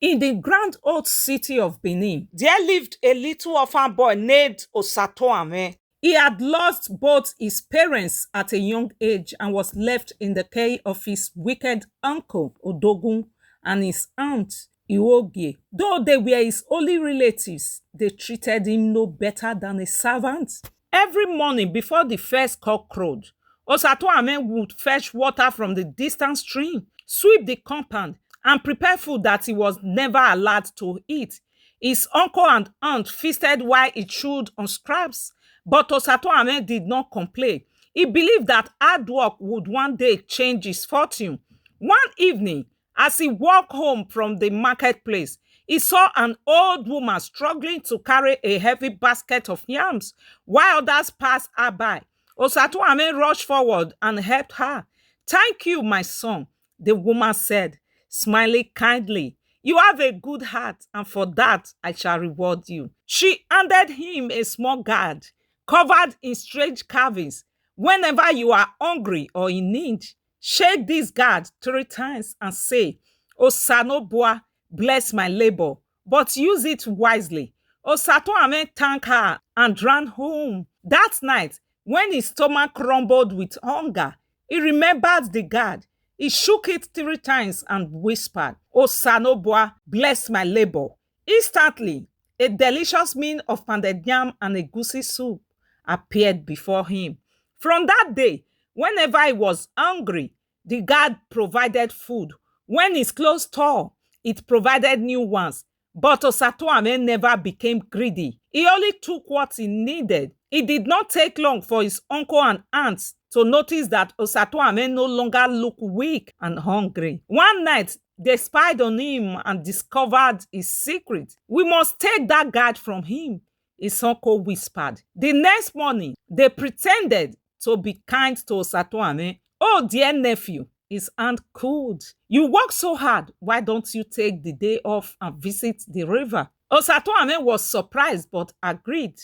In the grand old city of Benin, there lived a little orphan boy named Osatoame. He had lost both his parents at a young age and was left in the care of his wicked uncle Odogun and his aunt Iwogie. Though they were his only relatives, they treated him no better than a servant. Every morning before the first cock crowed, Osatoame would fetch water from the distant stream, sweep the compound, and prepare food that he was never allowed to eat. His uncle and aunt feasted while he chewed on scraps, but Osatoame did not complain. He believed that hard work would one day change his fortune. One evening, as he walked home from the marketplace, he saw an old woman struggling to carry a heavy basket of yams while others passed her by. Osatoame rushed forward and helped her. "Thank you, my son," the woman said, smiling kindly. "You have a good heart, and for that I shall reward you." She handed him a small guard covered in strange carvings. "Whenever you are hungry or in need, shake this guard 3 times and say, 'Osanobua, bless my labor,' but use it wisely." Osatoame thanked her and ran home. That night, when his stomach rumbled with hunger, he remembered the guard. He shook it 3 times and whispered, "Osanobua, bless my labor." Instantly, a delicious meal of pounded yam and egusi soup appeared before him. From that day, whenever he was hungry, the guard provided food. When his clothes tore, it provided new ones. But Osatoame never became greedy. He only took what he needed. It did not take long for his uncle and aunts to notice that Osatoame no longer looked weak and hungry. One night, they spied on him and discovered his secret. "We must take that guard from him," his uncle whispered. The next morning, they pretended to be kind to Osatoame. "Oh, dear nephew," his aunt cooed, "you work so hard. Why don't you take the day off and visit the river?" Osatoame was surprised but agreed.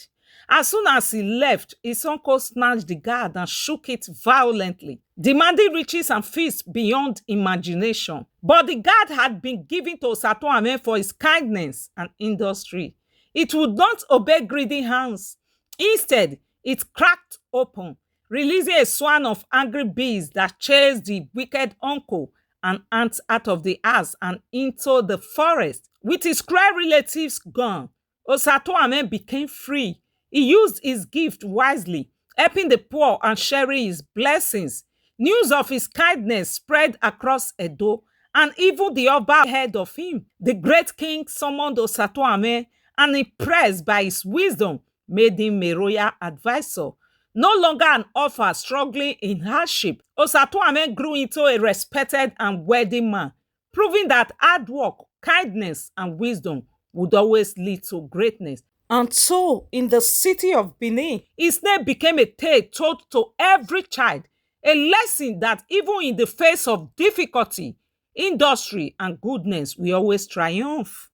As soon as he left, his uncle snatched the guard and shook it violently, demanding riches and feasts beyond imagination. But the guard had been given to Osatoame for his kindness and industry. It would not obey greedy hands. Instead, it cracked open, releasing a swarm of angry bees that chased the wicked uncle and aunt out of the house and into the forest. With his cruel relatives gone, Osatoame became free. He used his gift wisely, helping the poor and sharing his blessings. News of his kindness spread across Edo, and even the Oba heard of him. The great king summoned Osatoame, and impressed by his wisdom, made him a royal advisor. No longer an orphan struggling in hardship, Osatoame grew into a respected and wealthy man, proving that hard work, kindness, and wisdom would always lead to greatness. And so, in the city of Benin, his name became a tale told to every child, a lesson that even in the face of difficulty, industry, and goodness, we always triumph.